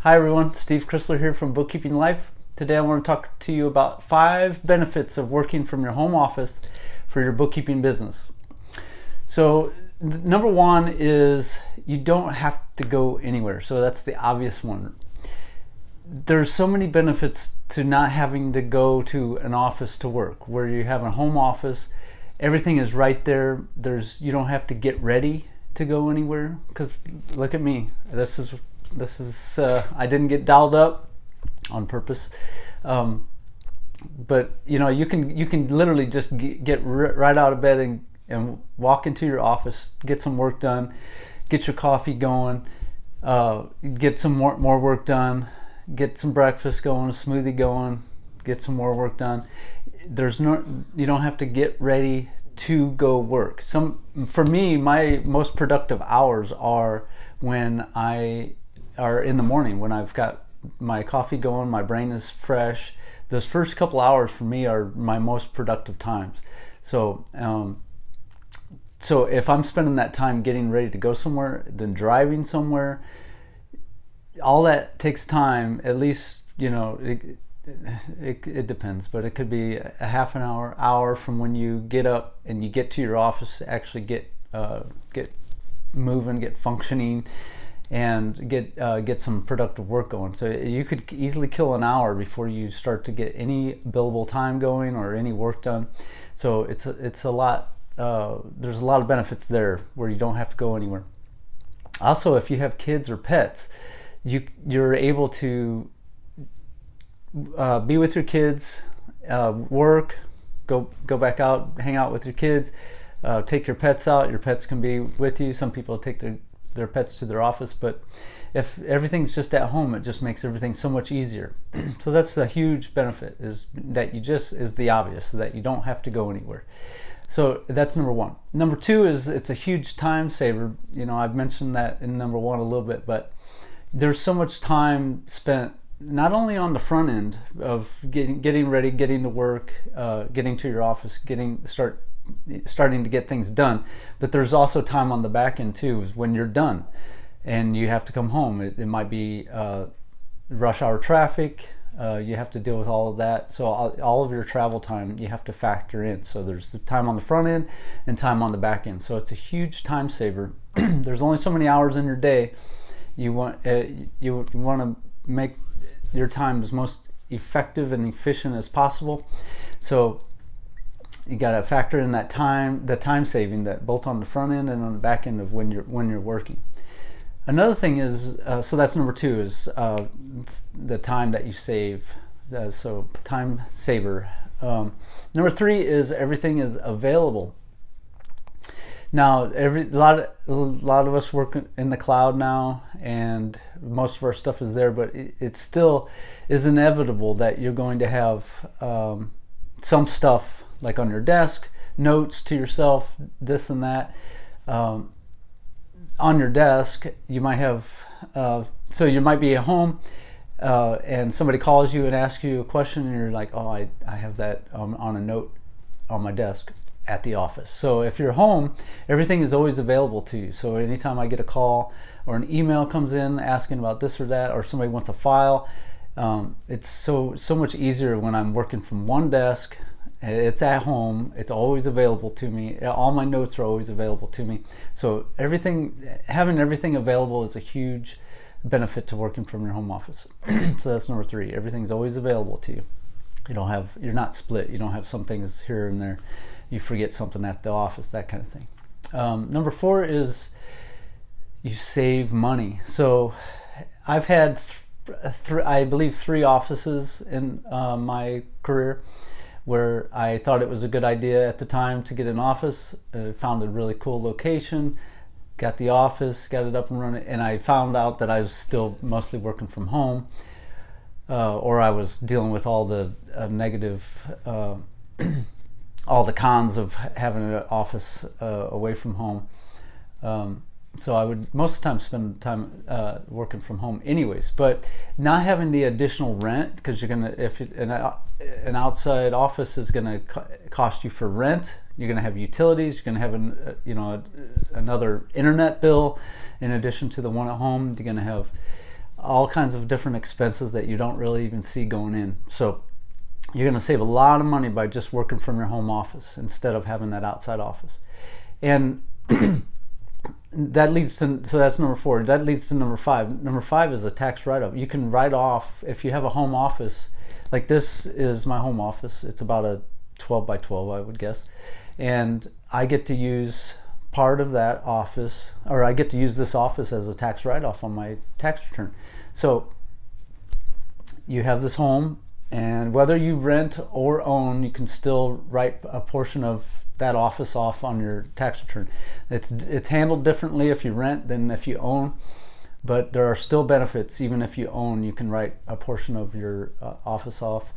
Hi everyone, Steve Chrysler here from Bookkeeping Life. Today I want to talk to you about 5 benefits of working from your home office for your bookkeeping business. So number 1 is you don't have to go anywhere. So that's the obvious one. There's so many benefits to not having to go to an office to work. Where you have a home office, everything is right there. You don't have to get ready to go anywhere, because look at me. This is I didn't get dialed up on purpose, but you can literally just get right out of bed and walk into your office, get some work done, get your coffee going, get some more work done, get some breakfast going, a smoothie going, get some more work done. You don't have to get ready to go work. For me, my most productive hours are in the morning, when I've got my coffee going, my brain is fresh. Those first couple hours for me are my most productive times. So if I'm spending that time getting ready to go somewhere, then driving somewhere, all that takes time. At least, it depends, but it could be a half an hour from when you get up and you get to your office to actually get moving, get functioning, and get some productive work going. So you could easily kill an hour before you start to get any billable time going or any work done. So it's a lot. There's a lot of benefits there where you don't have to go anywhere. Also, if you have kids or pets, you're able to be with your kids, work, go back out, hang out with your kids, take your pets out. Your pets can be with you. Some people take their pets to their office, but if everything's just at home, it just makes everything so much easier. So that's the huge benefit, is the obvious, that you don't have to go anywhere. So that's number 1. Number 2 is it's a huge time saver. I've mentioned that in number 1 a little bit, but there's so much time spent not only on the front end of getting ready, getting to work, getting to your office, starting to get things done, but there's also time on the back end too, is when you're done and you have to come home. It might be rush hour traffic. You have to deal with all of that. So all of your travel time you have to factor in. So there's the time on the front end and time on the back end. So it's a huge time saver. There's only so many hours in your day. You want to make your time as most effective and efficient as possible. So you got to factor in the time saving, that both on the front end and on the back end of when you're working. Another thing is, so that's number 2, is the time that you save. So time saver. Number 3 is everything is available. Now, a lot of us work in the cloud now, and most of our stuff is there, but it still is inevitable that you're going to have some stuff like on your desk, notes to yourself, this and that. On your desk, you might have, so you might be at home and somebody calls you and asks you a question, and you're like, oh, I have that on a note on my desk at the office. So if you're home, everything is always available to you. So anytime I get a call or an email comes in asking about this or that, or somebody wants a file, it's so much easier when I'm working from one desk. It's at home. It's always available to me. All my notes are always available to me. So having everything available is a huge benefit to working from your home office. So that's number 3. Everything's always available to you. You're not split. You don't have some things here and there. You forget something at the office, that kind of thing. Number 4 is you save money. So I've had I believe 3 offices in my career, where I thought it was a good idea at the time to get an office. Found a really cool location, got the office, got it up and running, and I found out that I was still mostly working from home, or I was dealing with all the negative, all the cons of having an office away from home. So I would most of the time spend time working from home anyways, but not having the additional rent, because you're gonna, if an outside office is gonna cost you for rent, you're gonna have utilities, you're gonna have another internet bill in addition to the one at home. You're gonna have all kinds of different expenses that you don't really even see going in. So you're going to save a lot of money by just working from your home office instead of having that outside office. And that leads to, so that's number 4. That leads to number 5. Number 5 is a tax write-off. You can write off, if you have a home office, like this is my home office. It's about a 12 by 12, I would guess. And I get to use part of that office, or I get to use this office as a tax write-off on my tax return. So you have this home, and whether you rent or own, you can still write a portion of that office off on your tax return. It's handled differently if you rent than if you own, but there are still benefits. Even if you own, you can write a portion of your office off,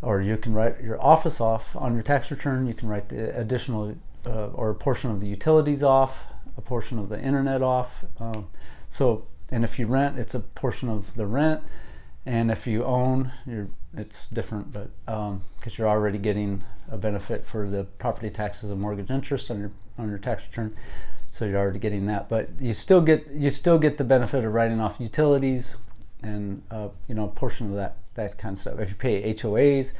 or you can write your office off on your tax return. You can write the additional or a portion of the utilities off, a portion of the internet off. And if you rent, it's a portion of the rent, and if you own, it's different, but because you're already getting a benefit for the property taxes and mortgage interest on your tax return, so you're already getting that. But you still get the benefit of writing off utilities and a portion of that kind of stuff. If you pay HOAs,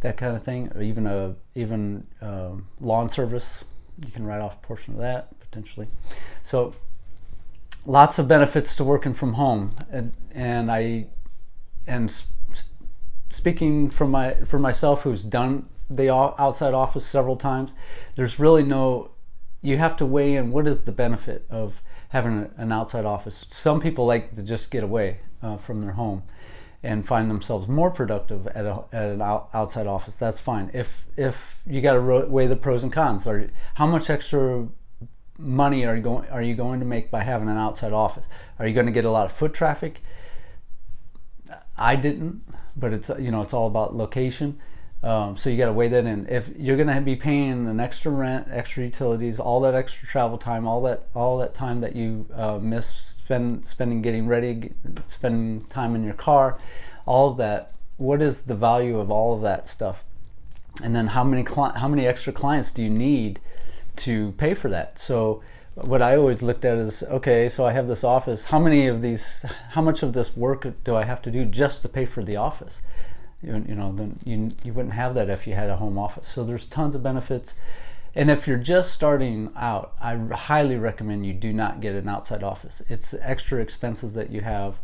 that kind of thing, or even lawn service, you can write off a portion of that potentially. So lots of benefits to working from home, and speaking for myself, who's done the outside office several times, there's really you have to weigh in what is the benefit of having an outside office. Some people like to just get away from their home and find themselves more productive at an outside office. That's fine. If you got to weigh the pros and cons, or how much extra money are you going to make by having an outside office? Are you going to get a lot of foot traffic? I didn't, but it's all about location. So you got to weigh that in. If you're going to be paying an extra rent, extra utilities, all that extra travel time, all that time that you spending getting ready, spending time in your car, all of that, what is the value of all of that stuff? And then how many extra clients do you need to pay for that? So what I always looked at is, okay, so I have this office, how much of this work do I have to do just to pay for the office? Then you wouldn't have that if you had a home office. So there's tons of benefits. And if you're just starting out, I highly recommend you do not get an outside office. It's extra expenses that you have,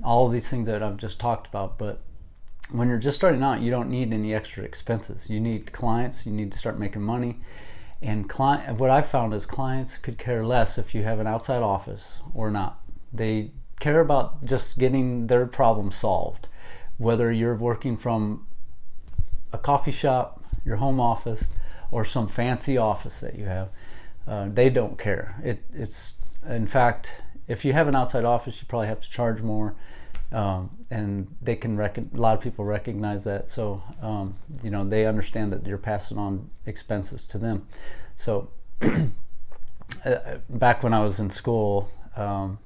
all of these things that I've just talked about. But when you're just starting out, you don't need any extra expenses. You need clients, you need to start making money. And what I found is clients could care less if you have an outside office or not. They care about just getting their problem solved. Whether you're working from a coffee shop, your home office, or some fancy office that you have, they don't care. It's in fact, if you have an outside office, you probably have to charge more, and they can a lot of people recognize that. So they understand that you're passing on expenses to them. So back when I was in school, one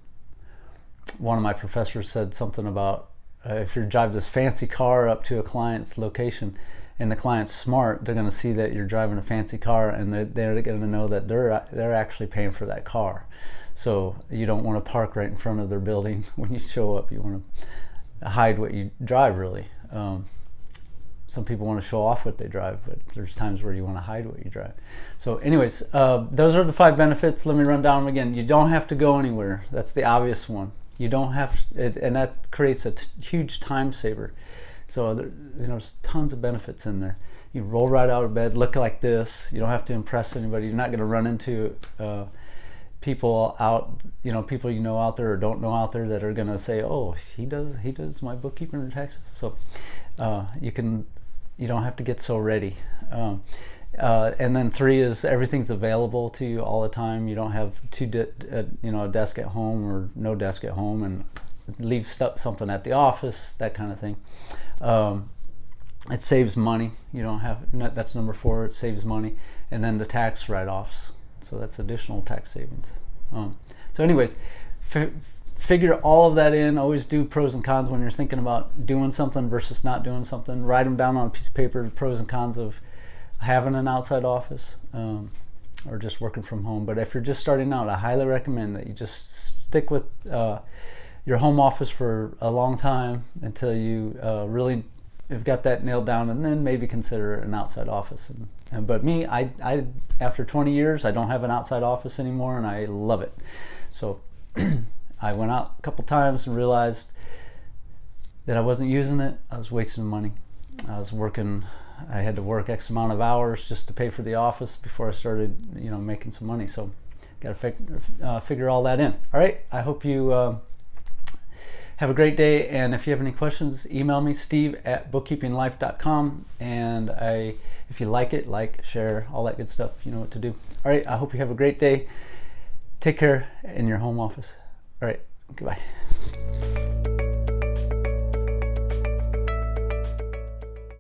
of my professors said something about if you drive this fancy car up to a client's location and the client's smart, they're going to see that you're driving a fancy car, and they're going to know that they're actually paying for that car. So you don't want to park right in front of their building when you show up. You want to hide what you drive, really. Some people want to show off what they drive, but there's times where you want to hide what you drive. So anyways, those are the 5 benefits. Let me run down them again. You don't have to go anywhere. That's the obvious one. You don't have to, and that creates a huge time saver. So there's tons of benefits in there. You roll right out of bed, look like this. You don't have to impress anybody. You're not going to run into people out there or don't know out there that are going to say, oh, he does my bookkeeping and taxes. So you don't have to get so ready. And then 3 is everything's available to you all the time. You don't have a desk at home or no desk at home and leave something at the office, that kind of thing. It saves money. You don't have, that's number 4. It saves money. And then the tax write-offs. So that's additional tax savings. So anyways, figure all of that in. Always do pros and cons when you're thinking about doing something versus not doing something. Write them down on a piece of paper, the pros and cons of having an outside office or just working from home. But if you're just starting out, I highly recommend that you just stick with your home office for a long time until you really have got that nailed down, and then maybe consider an outside office. But me, I after 20 years, I don't have an outside office anymore, and I love it. So I went out a couple times and realized that I wasn't using it. I was wasting money. I had to work X amount of hours just to pay for the office before I started, making some money. So got to figure all that in. All right. I hope you have a great day. And if you have any questions, email me, steve@bookkeepinglife.com. And if you like it, share, all that good stuff. You know what to do. All right. I hope you have a great day. Take care in your home office. All right. Goodbye.